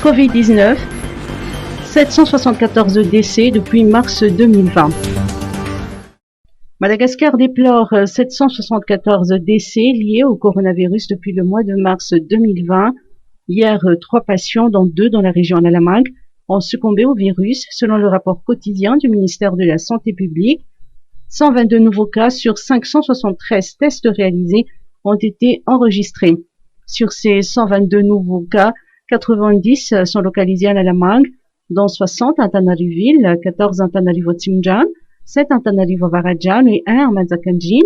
Covid-19, 774 décès depuis mars 2020. Madagascar déplore 774 décès liés au coronavirus depuis le mois de mars 2020. Hier, 3 patients, dont 2 dans la région Nalamangue, ont succombé au virus, selon le rapport quotidien du ministère de la Santé publique. 122 nouveaux cas sur 573 tests réalisés ont été enregistrés. Sur ces 122 nouveaux cas, 90 sont localisés à Nalamangue, dont 60 à Tanariuville, 14 à Tanarivo-Tsimjan, 7 à Tanarivo-Varadjan et 1 à Manzakanjin.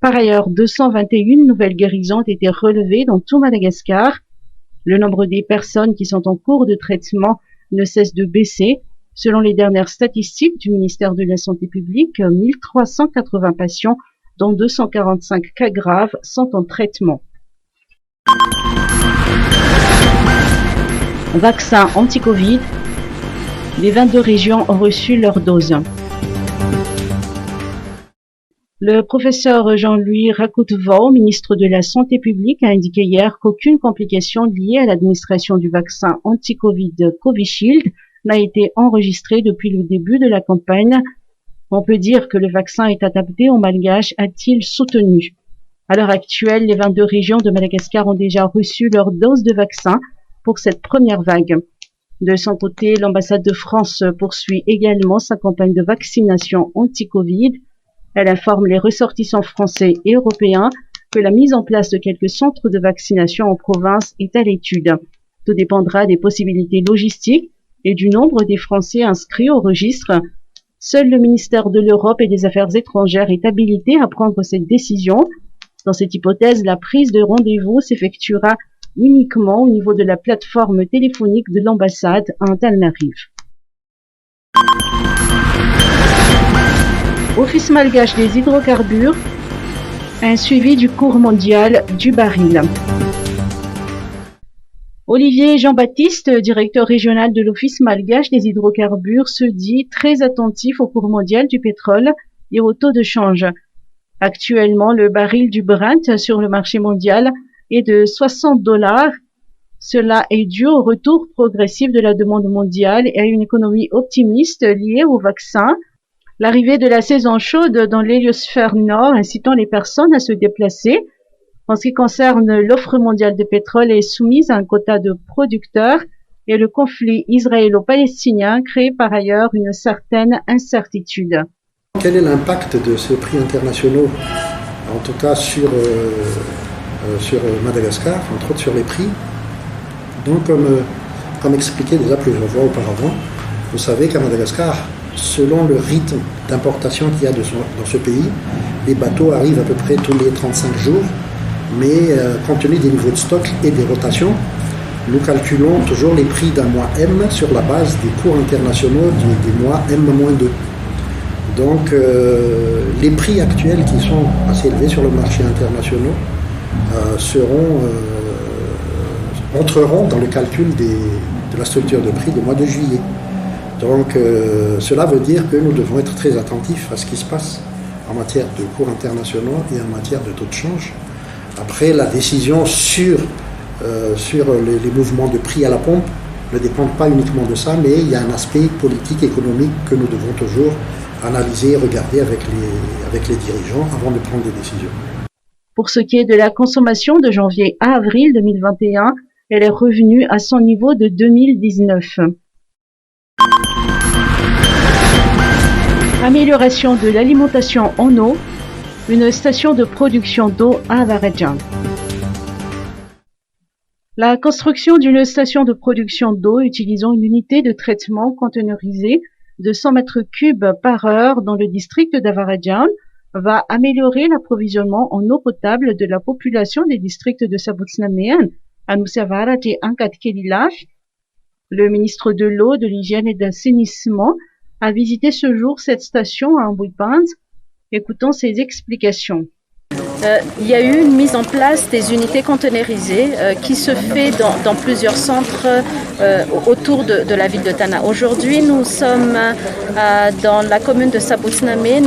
Par ailleurs, 221 nouvelles guérisons ont été relevées dans tout Madagascar. Le nombre des personnes qui sont en cours de traitement ne cesse de baisser. Selon les dernières statistiques du ministère de la Santé publique, 1380 patients, dont 245 cas graves, sont en traitement. Vaccin anti-Covid. Les 22 régions ont reçu leur dose. Le professeur Jean-Louis Rakoutvau, ministre de la Santé publique, a indiqué hier qu'aucune complication liée à l'administration du vaccin anti-Covid Covishield n'a été enregistrée depuis le début de la campagne. On peut dire que le vaccin est adapté aux Malgaches, a-t-il soutenu. À l'heure actuelle, les 22 régions de Madagascar ont déjà reçu leur dose de vaccin pour cette première vague. De son côté, l'ambassade de France poursuit également sa campagne de vaccination anti-Covid. Elle informe les ressortissants français et européens que la mise en place de quelques centres de vaccination en province est à l'étude. Tout dépendra des possibilités logistiques et du nombre des Français inscrits au registre. Seul le ministère de l'Europe et des Affaires étrangères est habilité à prendre cette décision. Dans cette hypothèse, la prise de rendez-vous s'effectuera uniquement au niveau de la plateforme téléphonique de l'ambassade à Antananarive. Office malgache des hydrocarbures, un suivi du cours mondial du baril. Olivier Jean-Baptiste, directeur régional de l'Office malgache des hydrocarbures, se dit très attentif au cours mondial du pétrole et au taux de change. Actuellement, le baril du Brent sur le marché mondial est de $60. Cela est dû au retour progressif de la demande mondiale et à une économie optimiste liée au vaccin. L'arrivée de la saison chaude dans l'héliosphère nord incitant les personnes à se déplacer. En ce qui concerne l'offre mondiale de pétrole est soumise à un quota de producteurs et le conflit israélo-palestinien crée par ailleurs une certaine incertitude. Quel est l'impact de ces prix internationaux, en tout cas sur Madagascar, entre autres sur les prix? Donc comme expliqué déjà plusieurs fois auparavant, vous savez qu'à Madagascar, selon le rythme d'importation qu'il y a dans ce pays, les bateaux arrivent à peu près tous les 35 jours, mais compte tenu des niveaux de stock et des rotations, nous calculons toujours les prix d'un mois M sur la base des cours internationaux des mois M-2. Donc les prix actuels qui sont assez élevés sur le marché international entreront dans le calcul de la structure de prix du mois de juillet. Donc cela veut dire que nous devons être très attentifs à ce qui se passe en matière de cours internationaux et en matière de taux de change. Après, la décision sur les mouvements de prix à la pompe ne dépend pas uniquement de ça, mais il y a un aspect politique, économique que nous devons toujours analyser et regarder avec les dirigeants avant de prendre des décisions. Pour ce qui est de la consommation de janvier à avril 2021, elle est revenue à son niveau de 2019. Amélioration de l'alimentation en eau, une station de production d'eau à Varadjan. La construction d'une station de production d'eau utilisant une unité de traitement conteneurisée de 100 mètres cubes par heure dans le district d'Avaradjan va améliorer l'approvisionnement en eau potable de la population des districts de Sabutsnamean, Anusavarat et Ankatkelilach. Le ministre de l'eau, de l'hygiène et de l'assainissement a visité ce jour cette station à Ambuipans. Écoutons ses explications. Il y a eu une mise en place des unités conteneurisées qui se fait dans plusieurs centres autour de la ville de Tana. Aujourd'hui, nous sommes dans la commune de Sabutsnamean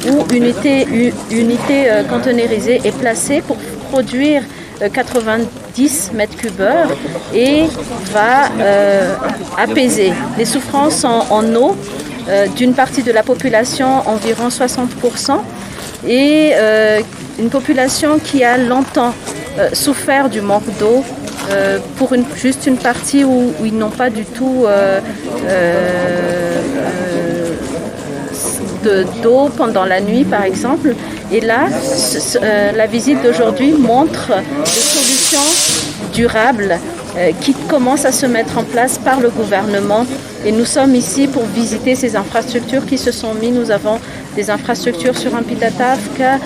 où une unité conteneurisée est placée pour produire 90 mètres cubeurs et va apaiser les souffrances en eau d'une partie de la population, environ 60%, et une population qui a longtemps souffert du manque d'eau pour juste une partie où ils n'ont pas du tout d'eau pendant la nuit, par exemple. Et là, la visite d'aujourd'hui montre des solutions durables qui commencent à se mettre en place par le gouvernement. Et nous sommes ici pour visiter ces infrastructures qui se sont mises. Nous avons des infrastructures sur Ampitatavka,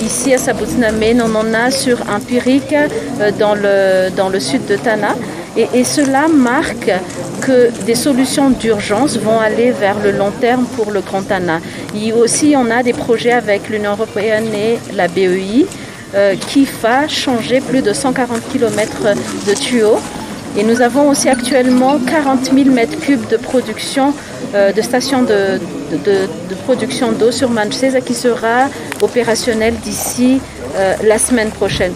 ici à Sabutiname, on en a sur Empirik dans le sud de Tana. Et cela marque que des solutions d'urgence vont aller vers le long terme pour le Grand Tana. Et aussi, on a des projets avec l'Union européenne et la BEI qui va changer plus de 140 km de tuyaux. Et nous avons aussi actuellement 40 000 mètres cubes de production, de stations de production d'eau sur Manchesa qui sera opérationnelle d'ici la semaine prochaine.